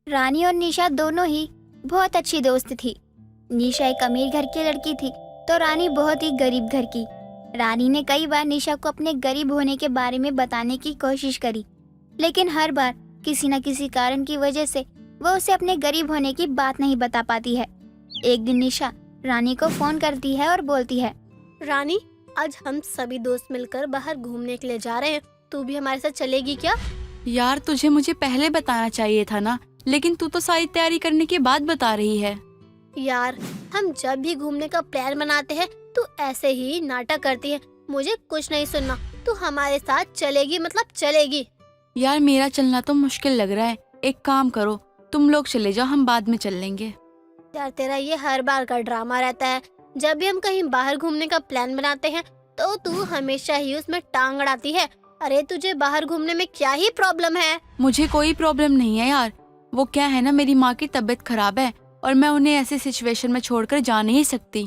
रानी और निशा दोनों ही बहुत अच्छी दोस्त थी। निशा एक अमीर घर की लड़की थी तो रानी बहुत ही गरीब घर की। रानी ने कई बार निशा को अपने गरीब होने के बारे में बताने की कोशिश करी, लेकिन हर बार किसी न किसी कारण की वजह से वो उसे अपने गरीब होने की बात नहीं बता पाती है। एक दिन निशा रानी को फोन करती है और बोलती है, रानी, आज हम सभी दोस्त मिलकर बाहर घूमने के लिए जा रहे हैं। तू भी हमारे साथ चलेगी क्या? यार तुझे मुझे पहले बताना चाहिए था ना, लेकिन तू तो सारी तैयारी करने के बाद बता रही है। यार, हम जब भी घूमने का प्लान बनाते हैं तू ऐसे ही नाटक करती है। मुझे कुछ नहीं सुनना। तू हमारे साथ चलेगी मतलब चलेगी। यार मेरा चलना तो मुश्किल लग रहा है, एक काम करो तुम लोग चले जाओ, हम बाद में चल लेंगे। यार, तेरा ये हर बार का ड्रामा रहता है। जब भी हम कहीं बाहर घूमने का प्लान बनाते हैं तो तू हमेशा ही उसमें टांग अड़ाती है। अरे तुझे बाहर घूमने में क्या ही प्रॉब्लम है? मुझे कोई प्रॉब्लम नहीं है यार, वो क्या है ना, मेरी माँ की तबीयत खराब है और मैं उन्हें ऐसी सिचुएशन में छोड़कर जा नहीं सकती।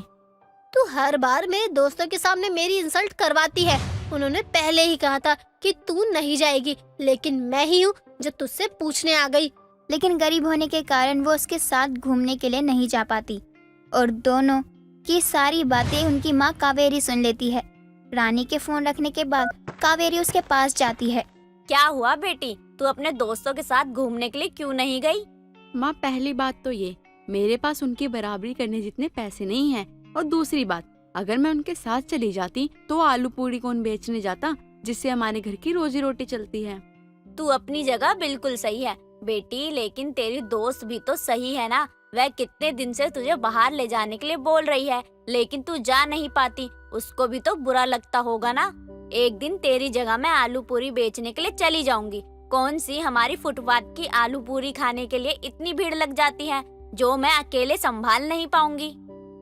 तू हर बार मेरे दोस्तों के सामने मेरी इंसल्ट करवाती है। उन्होंने पहले ही कहा था कि तू नहीं जाएगी, लेकिन मैं ही हूँ जो तुझसे पूछने आ गई। लेकिन गरीब होने के कारण वो उसके साथ घूमने के लिए नहीं जा पाती और दोनों की सारी बातें उनकी माँ कावेरी सुन लेती है। रानी के फोन रखने के बाद कावेरी उसके पास जाती है। क्या हुआ बेटी, तू अपने दोस्तों के साथ घूमने के लिए क्यों नहीं गई? माँ पहली बात तो ये, मेरे पास उनकी बराबरी करने जितने पैसे नहीं हैं, और दूसरी बात, अगर मैं उनके साथ चली जाती तो आलू पूरी कौन बेचने जाता जिससे हमारे घर की रोजी रोटी चलती है। तू अपनी जगह बिल्कुल सही है बेटी, लेकिन तेरी दोस्त भी तो सही है ना। वह कितने दिन से तुझे बाहर ले जाने के लिए बोल रही है, लेकिन तू जा नहीं पाती। उसको भी तो बुरा लगता होगा ना। एक दिन तेरी जगह मैं आलू पूरी बेचने के लिए चली जाऊंगी। कौन सी हमारी फुटपाथ की आलू पूरी खाने के लिए इतनी भीड़ लग जाती है जो मैं अकेले संभाल नहीं पाऊंगी।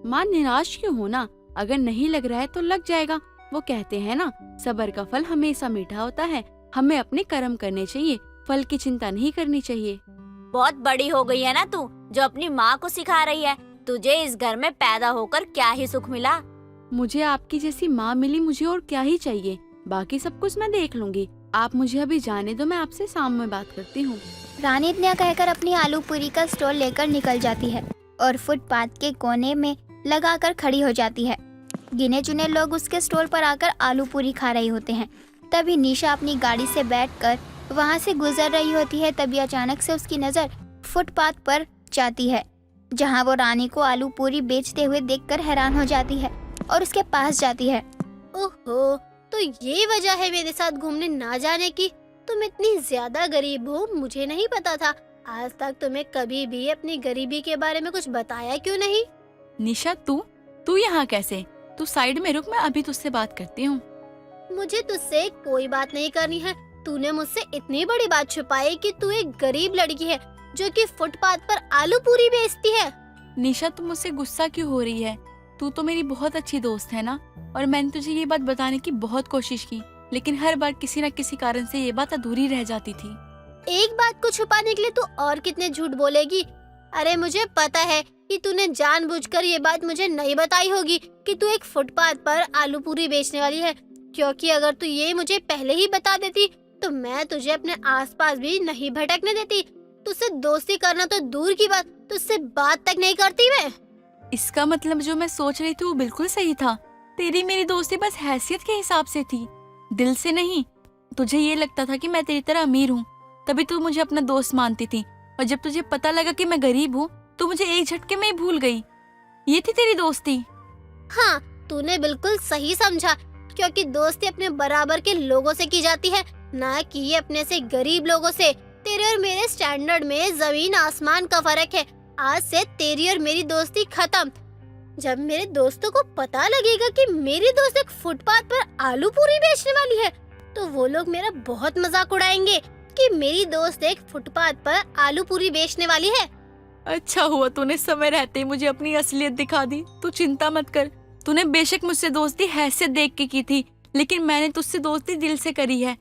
माँ निराश क्यों हो ना, अगर नहीं लग रहा है तो लग जाएगा। वो कहते हैं ना, सब्र का फल हमेशा मीठा होता है। हमें अपने कर्म करने चाहिए, फल की चिंता नहीं करनी चाहिए। बहुत बड़ी हो गई है ना तू, जो अपनी माँ को सिखा रही है। तुझे इस घर में पैदा होकर क्या ही सुख मिला? मुझे आपकी जैसी माँ मिली, मुझे और क्या ही चाहिए। बाकी सब कुछ मैं देख लूंगी, आप मुझे अभी जाने दो, मैं आपसे शाम में बात करती हूँ। रानी इतना कहकर अपनी आलू पूरी का स्टॉल लेकर निकल जाती है और फुटपाथ के कोने में लगाकर खड़ी हो जाती है। गिने चुने लोग उसके स्टॉल पर आकर आलू पूरी खा रहे होते हैं। तभी निशा अपनी गाड़ी से बैठकर वहां से गुजर रही होती है। तभी अचानक से उसकी नज़र फुटपाथ पर जाती है, जहां वो रानी को आलू पूरी बेचते हुए देखकर हैरान हो जाती है और उसके पास जाती है। ओहो, तो ये वजह है मेरे साथ घूमने ना जाने की। तुम इतनी ज्यादा गरीब हो, मुझे नहीं पता था। आज तक तुम्हें कभी भी अपनी गरीबी के बारे में कुछ बताया क्यों नहीं? निशा तू यहाँ कैसे? तू साइड में रुक, मैं अभी तुझसे बात करती हूँ। मुझे तुझसे कोई बात नहीं करनी है। तूने मुझसे इतनी बड़ी बात छुपाई कि तू एक गरीब लड़की है जो कि फुटपाथ पर आलू पूरी बेचती है। निशा तू मुझसे गुस्सा क्यों हो रही है? तू तो मेरी बहुत अच्छी दोस्त है ना, और मैंने तुझे ये बात बताने की बहुत कोशिश की, लेकिन हर बार किसी न किसी कारण से ये बात अधूरी रह जाती थी। एक बात को छुपाने के लिए तू और कितने झूठ बोलेगी? अरे मुझे पता है कि तूने जानबूझकर ये बात मुझे नहीं बताई होगी कि तू एक फुटपाथ पर आलू पूरी बेचने वाली है, क्योंकि अगर तू ये मुझे पहले ही बता देती तो मैं तुझे अपने आसपास भी नहीं भटकने देती। तुझसे दोस्ती करना तो दूर की बात, तुझसे बात तक नहीं करती मैं। इसका मतलब जो मैं सोच रही थी वो बिल्कुल सही था। तेरी मेरी दोस्ती बस हैसियत के हिसाब से थी, दिल से नहीं। तुझे ये लगता था कि मैं तेरी तरह अमीर हूँ, तभी तू मुझे अपना दोस्त मानती थी, और जब तुझे पता लगा कि मैं गरीब हूँ तो मुझे एक झटके में ही भूल गई। ये थी तेरी दोस्ती। हाँ, तूने बिल्कुल सही समझा, क्योंकि दोस्ती अपने बराबर के लोगों से की जाती है, ना कि अपने से गरीब लोगों से। तेरे और मेरे स्टैंडर्ड में जमीन आसमान का फर्क है। आज से तेरी और मेरी दोस्ती खत्म। जब मेरे दोस्तों को पता लगेगा कि मेरी दोस्त एक फुटपाथ पर आलू पूरी बेचने वाली है, तो वो लोग मेरा बहुत मजाक उड़ाएंगे कि मेरी दोस्त एक फुटपाथ पर आलू पूरी बेचने वाली है। अच्छा हुआ तूने समय रहते ही मुझे अपनी असलियत दिखा दी। तू चिंता मत कर, तूने बेशक मुझसे दोस्ती हैसियत देख के की थी, लेकिन मैंने तुझसे दोस्ती दिल से करी है,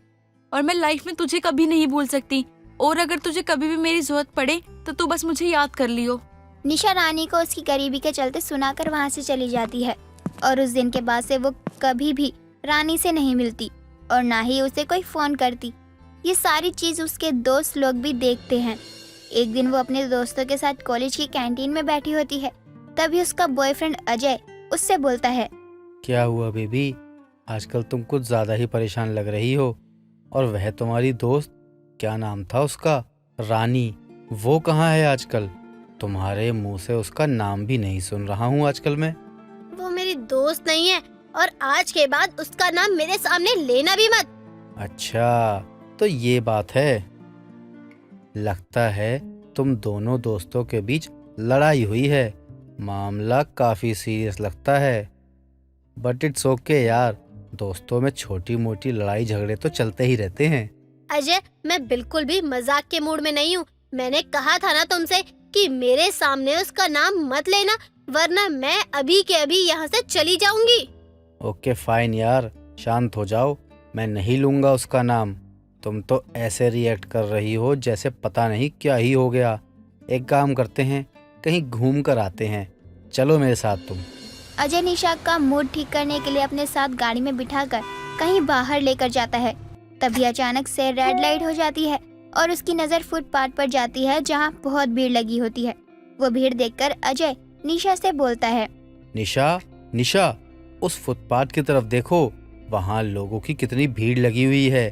और मैं लाइफ में तुझे कभी नहीं भूल सकती। और अगर तुझे कभी भी मेरी जरूरत पड़े तो तू बस मुझे याद कर लियो। निशा रानी को उसकी गरीबी के चलते सुनाकर वहां से चली जाती है और उस दिन के बाद से वो कभी भी रानी से नहीं मिलती और ना ही उसे कोई फोन करती। ये सारी चीज उसके दोस्त लोग भी देखते हैं। एक दिन वो अपने दोस्तों के साथ कॉलेज की कैंटीन में बैठी होती है। तभी उसका बॉयफ्रेंड अजय उससे बोलता है। क्या हुआ बेबी, आजकल तुम कुछ ज्यादा ही परेशान लग रही हो। और वह तुम्हारी दोस्त, क्या नाम था उसका, रानी, वो कहाँ है आजकल? तुम्हारे मुंह से उसका नाम भी नहीं सुन रहा हूँ आजकल मैं। वो मेरी दोस्त नहीं है और आज के बाद उसका नाम मेरे सामने लेना भी मत। अच्छा, तो ये बात है। लगता है तुम दोनों दोस्तों के बीच लड़ाई हुई है। मामला काफी सीरियस लगता है। बट इट्स ओके यार, दोस्तों में छोटी मोटी लड़ाई झगड़े तो चलते ही रहते हैं। अजय, मैं बिल्कुल भी मजाक के मूड में नहीं हूँ। मैंने कहा था ना तुमसे कि मेरे सामने उसका नाम मत लेना, वरना मैं अभी के अभी यहाँ से चली जाऊंगी। ओके फाइन यार, शांत हो जाओ, मैं नहीं लूंगा उसका नाम। तुम तो ऐसे रिएक्ट कर रही हो जैसे पता नहीं क्या ही हो गया। एक काम करते हैं, कहीं घूम कर आते हैं, चलो मेरे साथ तुम। अजय निशा का मूड ठीक करने के लिए अपने साथ गाड़ी में बिठाकर कहीं बाहर लेकर जाता है। तभी अचानक से रेड लाइट हो जाती है और उसकी नज़र फुटपाथ पर जाती है जहां बहुत भीड़ लगी होती है। वो भीड़ देखकर अजय निशा से बोलता है। निशा, निशा, उस फुटपाथ की तरफ देखो, वहाँ लोगों की कितनी भीड़ लगी हुई है।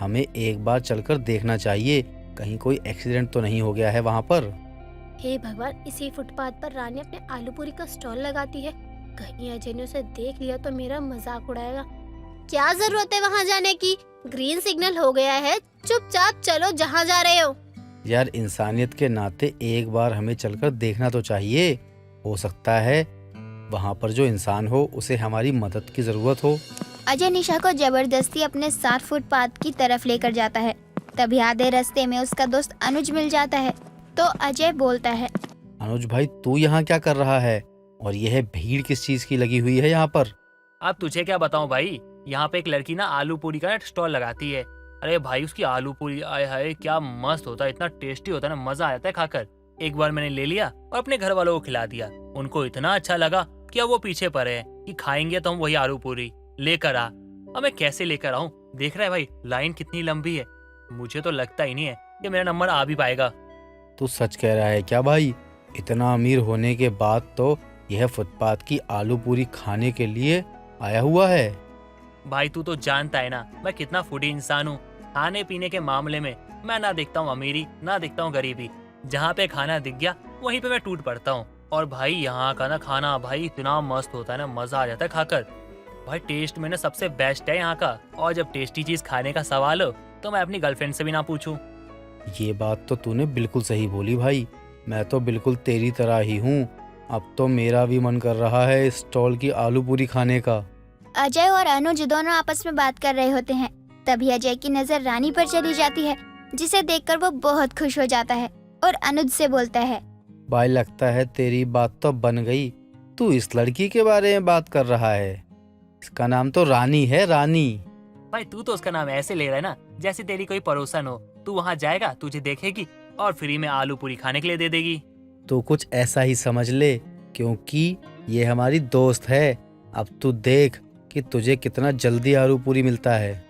हमें एक बार चलकर देखना चाहिए, कहीं कोई एक्सीडेंट तो नहीं हो गया है वहाँ पर। हे भगवान, इसी फुटपाथ पर रानी अपने आलू पूरी का स्टॉल लगाती है। कहीं अजय ने उसे देख लिया तो मेरा मजाक उड़ाएगा। क्या जरूरत है वहाँ जाने की, ग्रीन सिग्नल हो गया है, चुपचाप चलो जहाँ जा रहे हो। यार, इंसानियत के नाते एक बार हमें चलकर देखना तो चाहिए। हो सकता है वहाँ पर जो इंसान हो उसे हमारी मदद की जरूरत हो। अजय निशा को जबरदस्ती अपने साथ फुटपाथ की तरफ लेकर जाता है। तभी आधे रास्ते में उसका दोस्त अनुज मिल जाता है तो अजय बोलता है। अनुज भाई, तू यहाँ क्या कर रहा है? और यह भीड़ किस चीज की लगी हुई है यहाँ पर? अब तुझे क्या बताऊं भाई, यहाँ पे एक लड़की ना आलू पूरी का स्टॉल लगाती है। अरे भाई, उसकी आलू पूरी आए हाय क्या मस्त होता है, इतना टेस्टी होता है ना, मजा आता है खाकर। एक बार मैंने ले लिया और अपने घर वालों को खिला दिया। उनको इतना अच्छा लगा कि अब वो पीछे पड़े हैं कि खाएंगे तो हम वही आलू पूरी लेकर आ। अब मैं कैसे लेकर आऊं? देख रहा है भाई, लाइन कितनी लंबी है। मुझे तो लगता ही नहीं है कि मेरा नंबर आ भी पाएगा। तू सच कह रहा है क्या भाई? इतना अमीर होने के बाद तो यह फुटपाथ की आलू पूरी खाने के लिए आया हुआ है। भाई तू तो जानता है ना मैं कितना फूडी इंसान हूँ। खाने पीने के मामले में मैं ना देखता हूँ अमीरी ना देखता हूँ गरीबी। जहाँ पे खाना दिख गया वहीं पे मैं टूट पड़ता हूँ। और भाई यहाँ का ना खाना भाई इतना मस्त होता है ना, मजा आ जाता है खाकर। भाई टेस्ट में ना सबसे बेस्ट है यहाँ का। और जब टेस्टी चीज खाने का सवाल हो तो मैं अपनी गर्लफ्रेंड से भी ना पूछूं। ये बात तो तूने बिल्कुल सही बोली भाई, मैं तो बिल्कुल तेरी तरह ही हूँ। अब तो मेरा भी मन कर रहा है इस स्टॉल की आलू पूरी खाने का। अजय और अनुज दोनों आपस में बात कर रहे होते हैं। तभी अजय की नजर रानी पर चली जाती है, जिसे देखकर वो बहुत खुश हो जाता है और अनुज से बोलता है। भाई, लगता है तेरी बात तो बन गई। तू इस लड़की के बारे में बात कर रहा है, इसका नाम तो रानी है, रानी। भाई तू तो उसका नाम ऐसे ले रहा है ना जैसे तेरी कोई पड़ोसन हो। तू वहाँ जाएगा, तुझे देखेगी और फ्री में आलू पूरी खाने के लिए दे देगी। तू कुछ ऐसा ही समझ ले, क्योंकि ये हमारी दोस्त है। अब तू देख कि तुझे कितना जल्दी आलू पूरी मिलता है।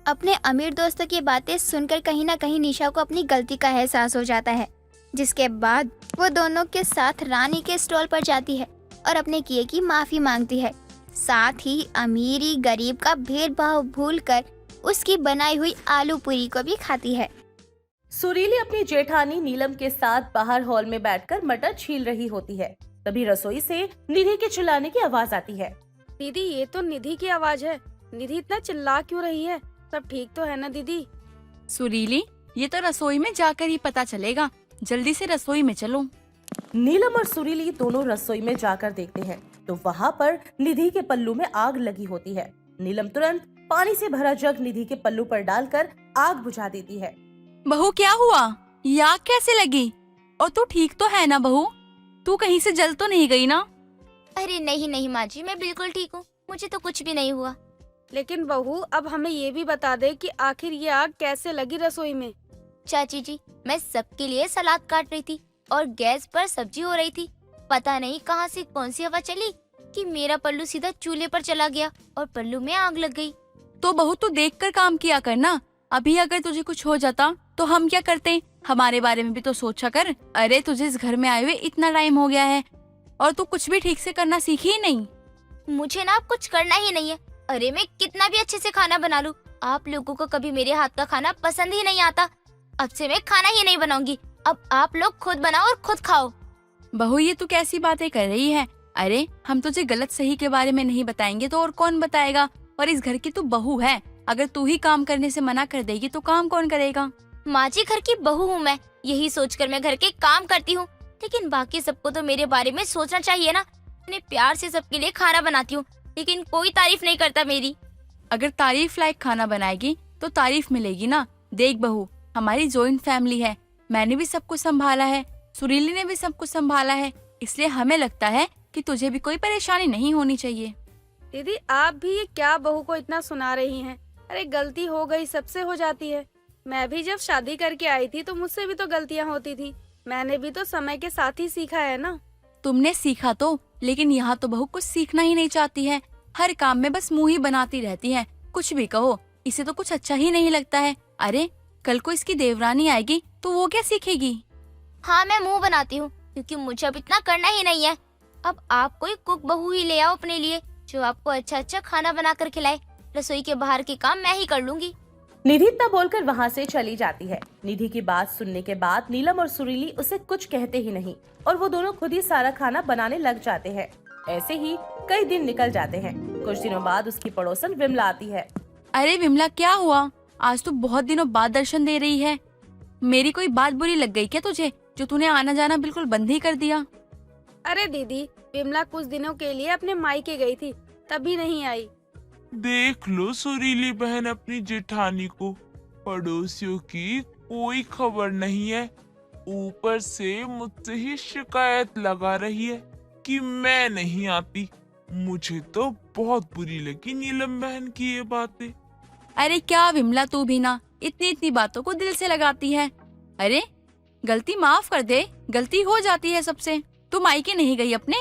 अपने अमीर दोस्तों की बातें सुनकर कहीं ना कहीं निशा को अपनी गलती का एहसास हो जाता है, जिसके बाद वो दोनों के साथ रानी के स्टॉल पर जाती है और अपने किए की माफी मांगती है। साथ ही अमीरी गरीब का भेदभाव भूलकर उसकी बनाई हुई आलू पूरी को भी खाती है। सुरीली अपनी जेठानी नीलम के साथ बाहर हॉल में बैठकर मटर छील रही होती है। तभी रसोई से निधि के चिल्लाने की आवाज आती है। दीदी, ये तो निधि की आवाज है। निधि इतना चिल्ला क्यों रही है? सब ठीक तो है ना दीदी? सुरीली, ये तो रसोई में जाकर ही पता चलेगा। जल्दी से रसोई में चलो। नीलम और सुरीली दोनों रसोई में जाकर देखते हैं तो वहाँ पर निधि के पल्लू में आग लगी होती है। नीलम तुरंत पानी से भरा जग निधि के पल्लू पर डालकर आग बुझा देती है। बहू, क्या हुआ? ये आग कैसे लगी? और तू ठीक तो है ना बहू? तू कहीं से जल तो नहीं गई ना? अरे नहीं नहीं माँ जी, मैं बिल्कुल ठीक हूँ, मुझे तो कुछ भी नहीं हुआ। लेकिन बहू, अब हमें ये भी बता दे कि आखिर ये आग कैसे लगी रसोई में? चाची जी, मैं सबके लिए सलाद काट रही थी और गैस पर सब्जी हो रही थी। पता नहीं कहाँ से कौन सी हवा चली कि मेरा पल्लू सीधा चूल्हे पर चला गया और पल्लू में आग लग गई। तो बहू, तू देखकर काम किया करना। अभी अगर तुझे कुछ हो जाता तो हम क्या करते? हमारे बारे में भी तो सोचा कर। अरे तुझे इस घर में आए हुए इतना टाइम हो गया है और तू कुछ भी ठीक से करना सीखी ही नहीं। मुझे ना अब कुछ करना ही नहीं है। अरे मैं कितना भी अच्छे से खाना बना लूं, आप लोगों को कभी मेरे हाथ का खाना पसंद ही नहीं आता। अब से मैं खाना ही नहीं बनाऊंगी। अब आप लोग खुद बनाओ और खुद खाओ। बहू ये तू कैसी बातें कर रही है? अरे हम तुझे गलत सही के बारे में नहीं बताएंगे तो और कौन बताएगा? और इस घर की तू बहू है, अगर तू ही काम करने से मना कर देगी तो काम कौन करेगा? माँ जी, घर की बहू हूँ मैं, यही सोचकर मैं घर के काम करती हूँ। लेकिन बाकी सबको तो मेरे बारे में सोचना चाहिए ना। इतने प्यार से सबके लिए खाना बनाती हूँ, लेकिन कोई तारीफ नहीं करता मेरी। अगर तारीफ लायक खाना बनाएगी तो तारीफ मिलेगी ना। देख बहू, हमारी जॉइंट फैमिली है, मैंने भी सब कुछ संभाला है, सुरीली ने भी सब कुछ संभाला है, इसलिए हमें लगता है कि तुझे भी कोई परेशानी नहीं होनी चाहिए। दीदी आप भी ये क्या बहू को इतना सुना रही हैं? अरे गलती हो गई, सबसे हो जाती है। मैं भी जब शादी करके आई थी तो मुझसे भी तो गलतियाँ होती थी। मैंने भी तो समय के साथ ही सीखा है ना। तुमने सीखा तो, लेकिन यहाँ तो बहू कुछ सीखना ही नहीं चाहती है। हर काम में बस मुंह ही बनाती रहती है। कुछ भी कहो इसे तो कुछ अच्छा ही नहीं लगता है। अरे कल को इसकी देवरानी आएगी तो वो क्या सीखेगी? हाँ, मैं मुंह बनाती हूँ क्योंकि मुझे अब इतना करना ही नहीं है। अब आप कोई कुक बहू ही ले आओ अपने लिए, जो आपको अच्छा अच्छा खाना बना कर खिलाए। रसोई के बाहर के काम मैं ही कर लूंगी। निधि इतना बोलकर वहाँ से चली जाती है। निधि की बात सुनने के बाद नीलम और सुरीली उसे कुछ कहते ही नहीं और वो दोनों खुद ही सारा खाना बनाने लग जाते हैं। ऐसे ही कई दिन निकल जाते हैं। कुछ दिनों बाद उसकी पड़ोसन विमला आती है। अरे विमला क्या हुआ? आज तो बहुत दिनों बाद दर्शन दे रही है। मेरी कोई बात बुरी लग गई क्या तुझे, जो तूने आना जाना बिल्कुल बंद ही कर दिया? अरे दीदी, विमला कुछ दिनों के लिए अपने मायके गई थी, तभी नहीं आई। देख लो सुरीली बहन अपनी जेठानी को, पड़ोसियों की कोई खबर नहीं है। ऊपर से मुझसे ही शिकायत लगा रही है कि मैं नहीं आती। मुझे तो बहुत बुरी लगी नीलम बहन की ये बातें। अरे क्या विमला, तू भी ना इतनी इतनी बातों को दिल से लगाती है। अरे गलती माफ कर दे, गलती हो जाती है सबसे। तू मायके नहीं गई अपने?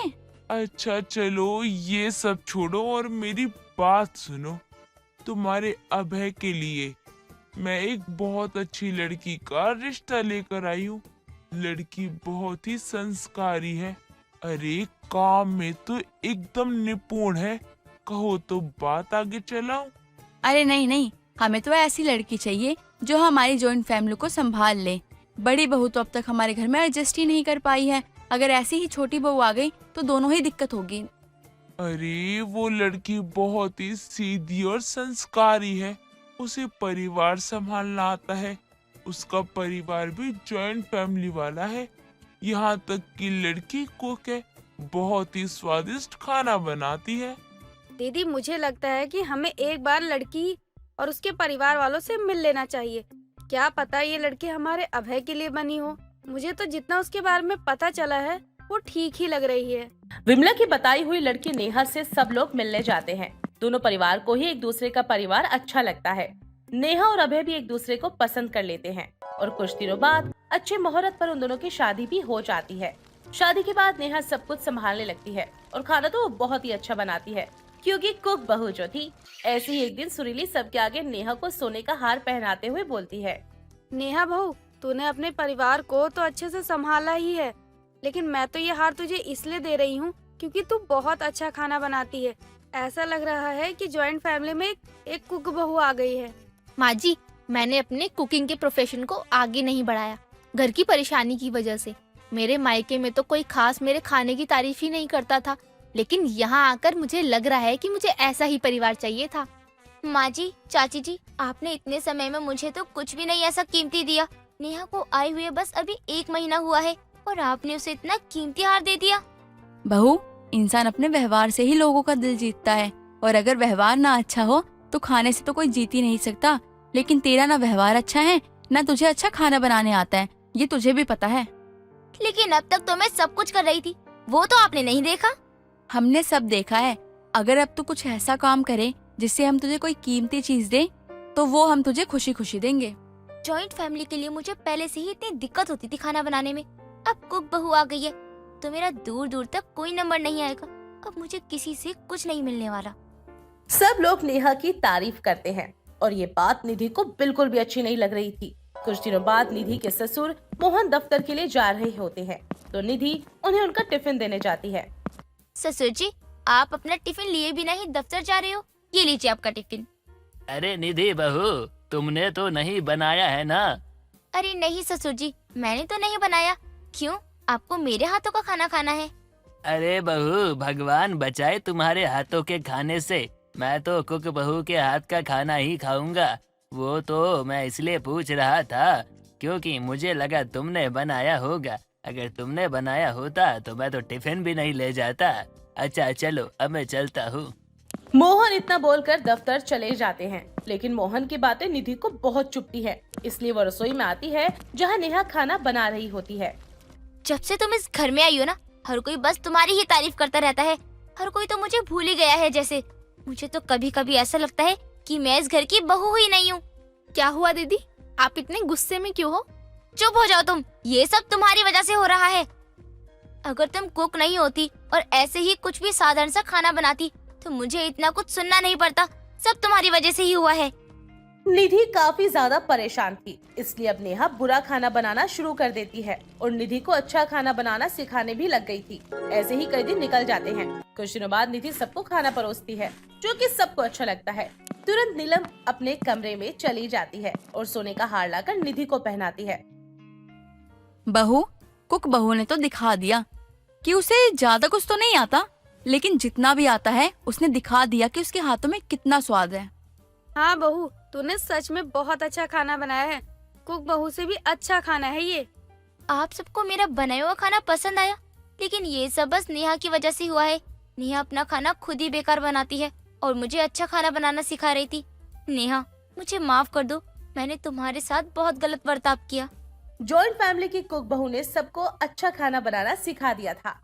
अच्छा चलो ये सब छोड़ो और मेरी बात सुनो। तुम्हारे अभय के लिए मैं एक बहुत अच्छी लड़की का रिश्ता लेकर आई हूँ। लड़की बहुत ही संस्कारी है, अरे काम में तो एकदम निपुण है। कहो तो बात आगे चलाऊं? अरे नहीं नहीं, हमें तो ऐसी लड़की चाहिए जो हमारी जॉइंट फैमिली को संभाल ले। बड़ी बहू तो अब तक हमारे घर में एडजस्ट ही नहीं कर पाई है। अगर ऐसी ही छोटी बहू आ गई तो दोनों ही दिक्कत होगी। अरे वो लड़की बहुत ही सीधी और संस्कारी है, उसे परिवार संभालना आता है। उसका परिवार भी जॉइंट फैमिली वाला है। यहाँ तक कि लड़की कुक है, बहुत ही स्वादिष्ट खाना बनाती है। दीदी मुझे लगता है कि हमें एक बार लड़की और उसके परिवार वालों से मिल लेना चाहिए। क्या पता ये लड़की हमारे अभय के लिए बनी हो। मुझे तो जितना उसके बारे में पता चला है वो ठीक ही लग रही है। विमला की बताई हुई लड़की नेहा से सब लोग मिलने जाते हैं। दोनों परिवार को ही एक दूसरे का परिवार अच्छा लगता है। नेहा और अभय भी एक दूसरे को पसंद कर लेते हैं और कुछ दिनों बाद अच्छे मुहूर्त पर उन दोनों की शादी भी हो जाती है। शादी के बाद नेहा सब कुछ संभालने लगती है और खाना तो वो बहुत ही अच्छा बनाती है, क्योंकि कुक बहू जो थी। ऐसे ही एक दिन सुरीली सबके आगे नेहा को सोने का हार पहनाते हुए बोलती है, नेहा बहू, तूने अपने परिवार को तो अच्छे से संभाला ही है, लेकिन मैं तो ये हार तुझे इसलिए दे रही हूँ क्योंकि तू बहुत अच्छा खाना बनाती है। ऐसा लग रहा है कि जॉइंट फैमिली में एक कुक बहू आ गई है। माँ जी, मैंने अपने कुकिंग के प्रोफेशन को आगे नहीं बढ़ाया, घर की परेशानी की वजह से। मेरे मायके में तो कोई खास मेरे खाने की तारीफ ही नहीं करता था, लेकिन यहाँ आकर मुझे लग रहा है कि मुझे ऐसा ही परिवार चाहिए था। माँ जी, चाची जी, आपने इतने समय में मुझे तो कुछ भी नहीं ऐसा कीमती दिया। नेहा को आए हुए बस अभी 1 महीना हुआ है और आपने उसे इतना कीमती हार दे दिया। बहू, इंसान अपने व्यवहार से ही लोगों का दिल जीतता है, और अगर व्यवहार ना अच्छा हो तो खाने से तो कोई जीत ही नहीं सकता। लेकिन तेरा ना व्यवहार अच्छा है, ना तुझे अच्छा खाना बनाने आता है, ये तुझे भी पता है। लेकिन अब तक तो मैं सब कुछ कर रही थी, वो तो आपने नहीं देखा। हमने सब देखा है। अगर अब तू कुछ ऐसा काम करे जिससे हम तुझे कोई कीमती चीज दे तो वो हम तुझे खुशी खुशी देंगे। जॉइंट फैमिली के लिए मुझे पहले से ही इतनी दिक्कत होती थी खाना बनाने में, अब कुक बहू आ गई है तो मेरा दूर दूर तक कोई नंबर नहीं आएगा। अब मुझे किसी से कुछ नहीं मिलने वाला। सब लोग नेहा की तारीफ करते हैं और ये बात निधि को बिल्कुल भी अच्छी नहीं लग रही थी। कुछ दिनों बाद निधि के ससुर मोहन दफ्तर के लिए जा रहे होते हैं तो निधि उन्हें उनका टिफिन देने जाती है। ससुर जी, आप अपना टिफिन लिए बिना ही दफ्तर जा रहे हो? ये लीजिए आपका टिफिन। अरे निधि बहू, तुमने तो नहीं बनाया है ना? अरे नहीं ससुर जी, मैंने तो नहीं बनाया। क्यों, आपको मेरे हाथों का खाना खाना है? अरे बहू, भगवान बचाए तुम्हारे हाथों के खाने से। मैं तो कुक बहू के हाथ का खाना ही खाऊंगा। वो तो मैं इसलिए पूछ रहा था क्योंकि मुझे लगा तुमने बनाया होगा। अगर तुमने बनाया होता तो मैं तो टिफिन भी नहीं ले जाता। अच्छा चलो, अब मैं चलता हूँ। मोहन इतना बोलकर दफ्तर चले जाते हैं, लेकिन मोहन की बातें निधि को बहुत चुभती है, इसलिए वो रसोई में आती है जहाँ नेहा खाना बना रही होती है। जब से तुम इस घर में आई हो ना, हर कोई बस तुम्हारी ही तारीफ करता रहता है। हर कोई तो मुझे भूल ही गया है जैसे। मुझे तो कभी कभी ऐसा लगता है कि मैं इस घर की बहू ही नहीं हूँ। क्या हुआ दीदी, आप इतने गुस्से में क्यों हो? चुप हो जाओ तुम, ये सब तुम्हारी वजह से हो रहा है। अगर तुम कुक नहीं होती और ऐसे ही कुछ भी साधारण सा खाना बनाती तो मुझे इतना कुछ सुनना नहीं पड़ता। सब तुम्हारी वजह से ही हुआ है। निधि काफी ज्यादा परेशान थी, इसलिए अब नेहा बुरा खाना बनाना शुरू कर देती है और निधि को अच्छा खाना बनाना सिखाने भी लग गई थी। ऐसे ही कई दिन निकल जाते हैं। कुछ दिनों बाद निधि सबको खाना परोसती है, जो कि सबको अच्छा लगता है। तुरंत नीलम अपने कमरे में चली जाती है और सोने का हार लाकर निधि को पहनाती है। बहू, कुक बहू ने तो दिखा दिया कि उसे ज्यादा कुछ तो नहीं आता, लेकिन जितना भी आता है उसने दिखा दिया कि उसके हाथों में कितना स्वाद है। हाँ बहू, तूने सच में बहुत अच्छा खाना बनाया है। कुक बहू से भी अच्छा खाना है ये। आप सबको मेरा बनाया हुआ खाना पसंद आया, लेकिन ये सब बस नेहा की वजह से हुआ है। नेहा अपना खाना खुद ही बेकार बनाती है और मुझे अच्छा खाना बनाना सिखा रही थी। नेहा, मुझे माफ कर दो, मैंने तुम्हारे साथ बहुत गलत बर्ताव किया। जॉइंट फैमिली की कुक बहू ने सबको अच्छा खाना बनाना सिखा दिया था।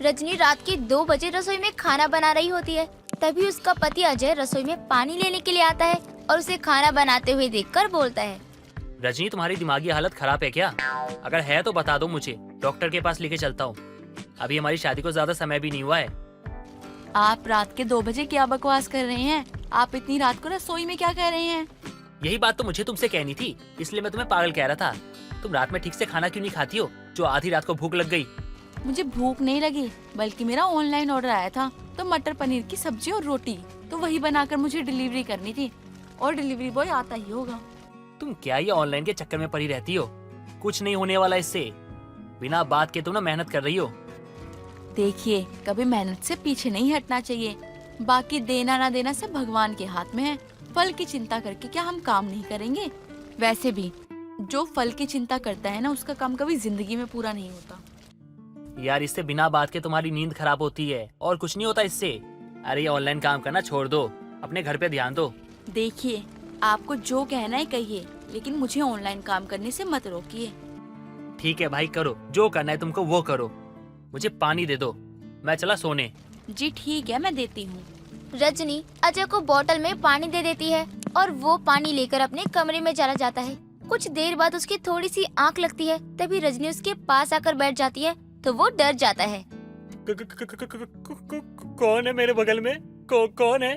रजनी रात के 2 बजे रसोई में खाना बना रही होती है, तभी उसका पति अजय रसोई में पानी लेने के लिए आता है और उसे खाना बनाते हुए देखकर बोलता है, रजनी, तुम्हारी दिमागी हालत खराब है क्या? अगर है तो बता दो मुझे, डॉक्टर के पास लेके चलता हूँ। अभी हमारी शादी को ज्यादा समय भी नहीं हुआ है। आप रात के 2 बजे क्या बकवास कर रहे हैं? आप इतनी रात को रसोई में क्या कर रहे हैं? यही बात तो मुझे तुमसे कहनी थी, इसलिए मैं तुम्हें पागल कह रहा था। तुम रात में ठीक से खाना क्यों नहीं खाती हो, जो आधी रात को भूख लग गई? मुझे भूख नहीं लगी, बल्कि मेरा ऑनलाइन ऑर्डर आया था तो मटर पनीर की सब्जी और रोटी, तो वही बनाकर मुझे डिलीवरी करनी थी और डिलीवरी बॉय आता ही होगा। तुम क्या ये ऑनलाइन के चक्कर में पड़ी रहती हो? कुछ नहीं होने वाला इससे। बिना बात के तुम ना मेहनत कर रही हो। देखिए, कभी मेहनत से पीछे नहीं हटना चाहिए। बाकी देना ना देना सब भगवान के हाथ में है। फल की चिंता करके क्या हम काम नहीं करेंगे? वैसे भी जो फल की चिंता करता है ना, उसका काम कभी जिंदगी में पूरा नहीं होता। यार, इससे बिना बात के तुम्हारी नींद खराब होती है और कुछ नहीं होता इससे। अरे ये ऑनलाइन काम करना छोड़ दो, अपने घर पे ध्यान दो। देखिए, आपको जो कहना है कहिए, लेकिन मुझे ऑनलाइन काम करने से मत रोकिए। ठीक है भाई, करो जो करना है तुमको वो करो। मुझे पानी दे दो, मैं चला सोने। जी ठीक है, मैं देती हूँ। रजनी अजय को बोतल में पानी दे देती है और वो पानी लेकर अपने कमरे में चला जाता है। कुछ देर बाद उसकी थोड़ी सी आंख लगती है, तभी रजनी उसके पास आकर बैठ जाती है तो वो डर जाता है। कौन है मेरे बगल में? कौन है?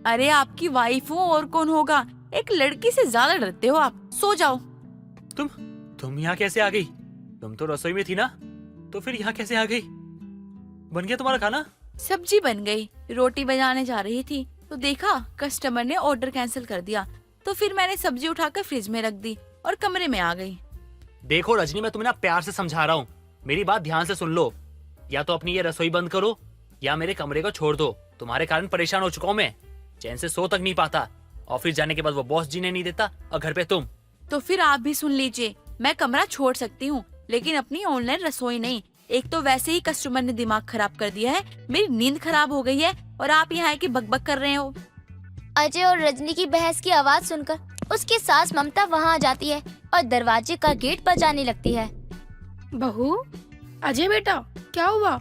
अरे आपकी वाइफ हूँ, और कौन होगा? एक लड़की से ज्यादा डरते हो आप। सो जाओ। तुम यहाँ कैसे आ गई? तुम तो रसोई में थी ना, तो फिर यहाँ कैसे आ गई? बन गया तुम्हारा खाना? सब्जी बन गई, रोटी बनाने जा रही थी तो देखा कस्टमर ने ऑर्डर कैंसिल कर दिया, तो फिर मैंने सब्जी उठाकर फ्रिज में रख दी और कमरे में आ गई। देखो रजनी, मैं तुम्हें ना प्यार से समझा रहा हूँ, मेरी बात ध्यान से सुन लो। या तो अपनी ये रसोई बंद करो या मेरे कमरे को छोड़ दो। तुम्हारे कारण परेशान हो चुका हूँ मैं, चैन से सो तक नहीं पाता। ऑफिस जाने के बाद वो बॉस जीने नहीं देता और घर पे तुम। तो फिर आप भी सुन लीजिए, मैं कमरा छोड़ सकती हूँ लेकिन अपनी ऑनलाइन रसोई नहीं। एक तो वैसे ही कस्टमर ने दिमाग खराब कर दिया है, मेरी नींद खराब हो गई है और आप यहाँ की बकबक कर रहे हो। अजय और रजनी की बहस की आवाज सुनकर उसकी सास ममता वहाँ आ जाती है और दरवाजे का गेट बजाने लगती है। बहू, अजय बेटा, क्या हुआ?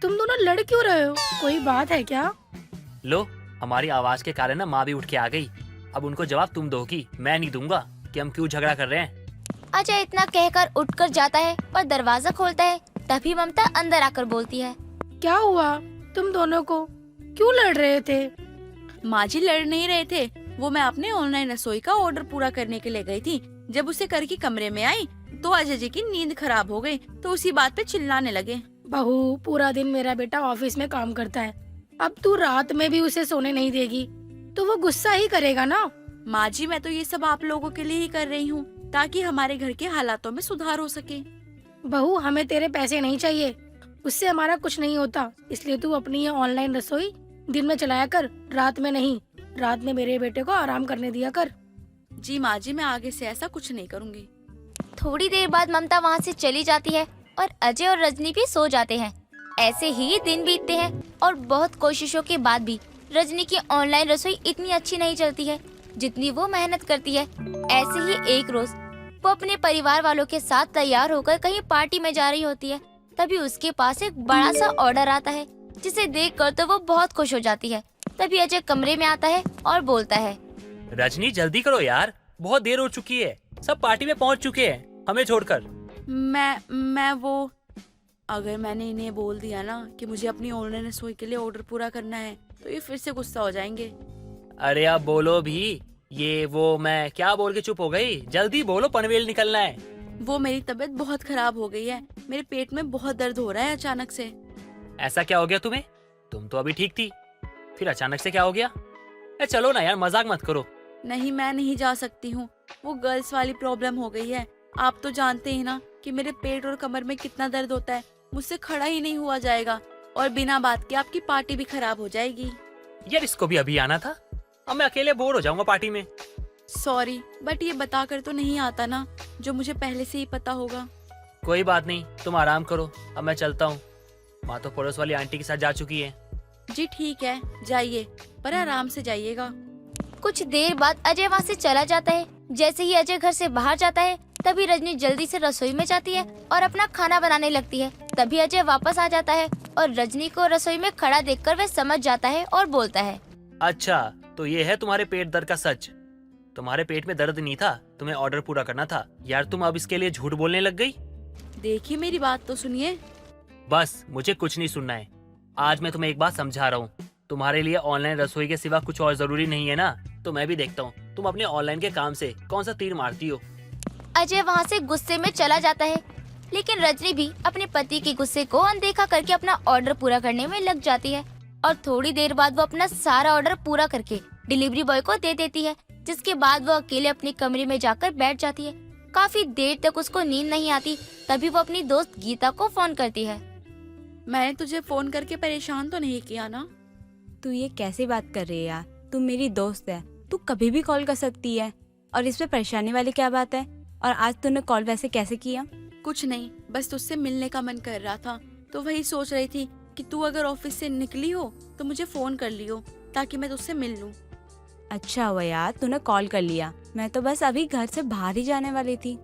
तुम दोनों लड़ क्यों रहे हो? कोई बात है क्या? लो, हमारी आवाज के कारण ना माँ भी उठ के आ गई। अब उनको जवाब तुम दोगी, मैं नहीं दूंगा कि हम क्यों झगड़ा कर रहे हैं। अजय इतना कहकर उठकर जाता है और दरवाजा खोलता है, तभी ममता अंदर आकर बोलती है, क्या हुआ तुम दोनों को? क्यों लड़ रहे थे? माँ जी लड़ नहीं रहे थे, वो मैं अपने ऑनलाइन रसोई का ऑर्डर पूरा करने के लिए गई थी, जब उसे करके कमरे में आई तो अजय जी की नींद खराब हो गई तो उसी बात पे चिल्लाने लगे। बहू, पूरा दिन मेरा बेटा ऑफिस में काम करता है, अब तू रात में भी उसे सोने नहीं देगी तो वो गुस्सा ही करेगा ना। माँ जी, मैं तो ये सब आप लोगों के लिए ही कर रही हूँ ताकि हमारे घर के हालातों में सुधार हो सके। बहू, हमें तेरे पैसे नहीं चाहिए, उससे हमारा कुछ नहीं होता, इसलिए तू अपनी ये ऑनलाइन रसोई दिन में चलाया कर, रात में नहीं। रात में मेरे बेटे को आराम करने दिया कर। जी माँ जी, मैं आगे से ऐसा कुछ नहीं करूँगी। थोड़ी देर बाद ममता वहाँ से चली जाती है और अजय और रजनी भी सो जाते हैं। ऐसे ही दिन बीतते हैं और बहुत कोशिशों के बाद भी रजनी की ऑनलाइन रसोई इतनी अच्छी नहीं चलती है जितनी वो मेहनत करती है। ऐसे ही एक रोज वो अपने परिवार वालों के साथ तैयार होकर कहीं पार्टी में जा रही होती है। तभी उसके पास एक बड़ा सा ऑर्डर आता है जिसे देखकर तो वो बहुत खुश हो जाती है। तभी अजय कमरे में आता है और बोलता है, रजनी जल्दी करो यार, बहुत देर हो चुकी है, सब पार्टी में पहुंच चुके हैं हमें छोड़कर। मैं वो अगर मैंने इन्हें बोल दिया ना कि मुझे अपनी ऑनलाइन रसोई के लिए ऑर्डर पूरा करना है तो ये फिर से गुस्सा हो जाएंगे। अरे आप बोलो भी, ये वो मैं क्या बोल के चुप हो गई, जल्दी बोलो, पनवेल निकलना है। वो मेरी तबीयत बहुत खराब हो गई है, मेरे पेट में बहुत दर्द हो रहा है अचानक से। ऐसा क्या हो गया तुम्हें? तुम तो अभी ठीक थी, फिर अचानक से क्या हो गया? चलो ना यार, मजाक मत करो। नहीं, मैं नहीं जा सकती हूँ, वो गर्ल्स वाली प्रॉब्लम हो गई है। आप तो जानते हैं ना कि मेरे पेट और कमर में कितना दर्द होता है, मुझसे खड़ा ही नहीं हुआ जाएगा और बिना बात के आपकी पार्टी भी खराब हो जाएगी। यार इसको भी अभी आना था, अब मैं अकेले बोर हो जाऊंगा पार्टी में। सॉरी, बट ये बताकर तो नहीं आता ना जो मुझे पहले से ही पता होगा। कोई बात नहीं, तुम आराम करो, अब मैं चलता हूँ। माँ तो पड़ोस वाली आंटी के साथ जा चुकी है। जी ठीक है, जाइए, पर आराम से जाइएगा। कुछ देर बाद अजय वहाँ से चला जाता है। जैसे ही अजय घर से बाहर जाता है तभी रजनी जल्दी से रसोई में जाती है और अपना खाना बनाने लगती है। तभी अजय वापस आ जाता है और रजनी को रसोई में खड़ा देखकर वह समझ जाता है और बोलता है, अच्छा तो ये है तुम्हारे पेट दर्द का सच। तुम्हारे पेट में दर्द नहीं था, तुम्हें ऑर्डर पूरा करना था। यार तुम अब इसके लिए झूठ बोलने लग गई। देखिए मेरी बात तो सुनिए। बस मुझे कुछ नहीं सुनना है। आज मैं तुम्हें एक बात समझा रहा हूँ, तुम्हारे लिए ऑनलाइन रसोई के सिवा कुछ और जरूरी नहीं है ना, तो मैं भी देखता हूँ तुम अपने ऑनलाइन के काम से कौन सा तीर मारती हो। अजय वहाँ से गुस्से में चला जाता है, लेकिन रजनी भी अपने पति के गुस्से को अनदेखा करके अपना ऑर्डर पूरा करने में लग जाती है और थोड़ी देर बाद वो अपना सारा ऑर्डर पूरा करके डिलीवरी बॉय को दे देती है। जिसके बाद वो अकेले अपने कमरे में जाकर बैठ जाती है। काफी देर तक उसको नींद नहीं आती। तभी वो अपनी दोस्त गीता को फोन करती है। मैंने तुझे फोन करके परेशान तो नहीं किया ना? तू ये कैसी बात कर रही है यार, तू मेरी दोस्त है, तू कभी भी कॉल कर सकती है और इसमें परेशानी वाली क्या बात है? और आज तूने कॉल वैसे कैसे किया? कुछ नहीं, बस तुझसे मिलने का मन कर रहा था तो वही सोच रही थी कि तू अगर ऑफिस से निकली हो तो मुझे फोन कर लियो ताकि मैं तुझसे मिल लूं। अच्छा हुआ यार तूने कॉल कर लिया, मैं तो बस अभी घर से बाहर ही जाने वाली थी।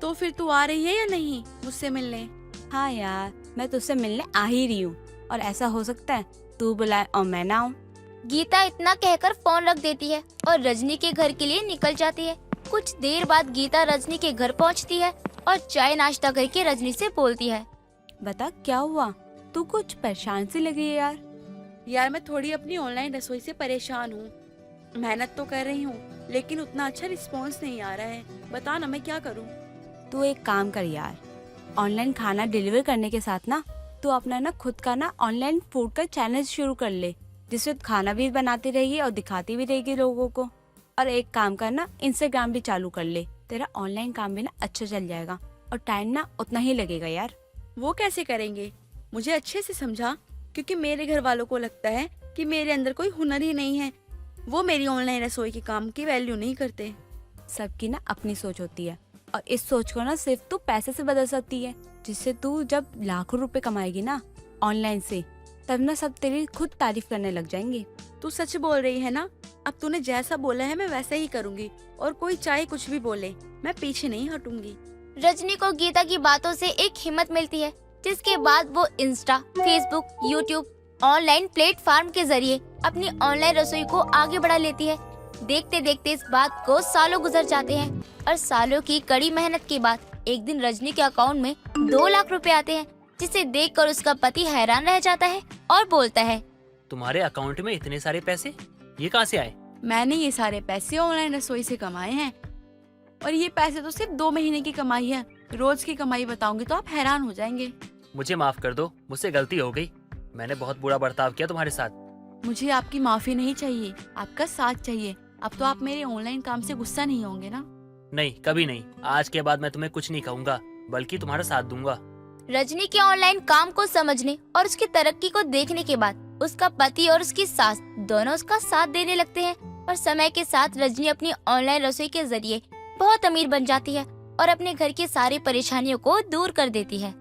तो फिर तू आ रही है या नहीं मुझसे मिलने? हाँ यार, मैं तुझसे मिलने आ ही रही हूँ और ऐसा हो सकता है तू बुलाए और मैं ना आऊँ। गीता इतना कहकर फोन रख देती है और रजनी के घर के लिए निकल जाती है। कुछ देर बाद गीता रजनी के घर पहुंचती है और चाय नाश्ता करके रजनी से बोलती है, बता क्या हुआ, तू कुछ परेशान सी लगी है यार। यार मैं थोड़ी अपनी ऑनलाइन रसोई से परेशान हूँ। मेहनत तो कर रही हूँ लेकिन उतना अच्छा रिस्पॉन्स नहीं आ रहा है। बता ना मैं क्या करूँ? तू एक काम कर यार, ऑनलाइन खाना डिलीवर करने के साथ ना तू अपना ना खुद का ना ऑनलाइन फूड का चैनल शुरू कर ले, जिसमें खाना भी बनाती रहेगी और दिखाती भी रहेगी लोगों को। और एक काम करना, इंस्टाग्राम भी चालू कर ले, तेरा ऑनलाइन काम भी ना अच्छा चल जाएगा और टाइम ना उतना ही लगेगा यार। वो कैसे करेंगे? मुझे अच्छे से समझा, क्योंकि मेरे घर वालों को लगता है कि मेरे अंदर कोई हुनर ही नहीं है। वो मेरी ऑनलाइन रसोई के काम की वैल्यू नहीं करते। सबकी ना अपनी सोच होती है और इस सोच को ना सिर्फ तू पैसे से बदल सकती है, जिससे तू जब लाखों रुपए कमाएगी ना ऑनलाइन से, तब ना सब तेरी खुद तारीफ करने लग जाएंगे। तू सच बोल रही है ना? अब तूने जैसा बोला है मैं वैसा ही करूँगी और कोई चाहे कुछ भी बोले मैं पीछे नहीं हटूंगी। रजनी को गीता की बातों से एक हिम्मत मिलती है, जिसके बाद वो Insta, Facebook, YouTube online platform के जरिए अपनी ऑनलाइन रसोई को आगे बढ़ा लेती है। देखते देखते इस बात को सालों गुजर जाते हैं और सालों की कड़ी मेहनत के बाद एक दिन रजनी के अकाउंट में 2 लाख रुपए आते हैं, जिसे देखकर उसका पति हैरान रह जाता है और बोलता है, तुम्हारे अकाउंट में इतने सारे पैसे ये कहाँ से आए? मैंने ये सारे पैसे ऑनलाइन रसोई से कमाए हैं। और ये पैसे तो सिर्फ 2 महीने की कमाई है। रोज की कमाई बताऊंगी तो आप हैरान हो जाएंगे। मुझे माफ कर दो, मुझसे गलती हो गई। मैंने बहुत बुरा बर्ताव किया तुम्हारे साथ। मुझे आपकी माफी नहीं चाहिए, आपका साथ चाहिए। अब तो आप मेरे ऑनलाइन काम से गुस्सा नहीं होंगे ना? नहीं, कभी नहीं। आज के बाद मैं तुम्हें कुछ नहीं कहूँगा, बल्कि तुम्हारा साथ दूंगा। रजनी के ऑनलाइन काम को समझने और उसकी तरक्की को देखने के बाद उसका पति और उसकी सास दोनों उसका साथ देने लगते हैं और समय के साथ रजनी अपनी ऑनलाइन रसोई के जरिए बहुत अमीर बन जाती है और अपने घर की सारी परेशानियों को दूर कर देती है।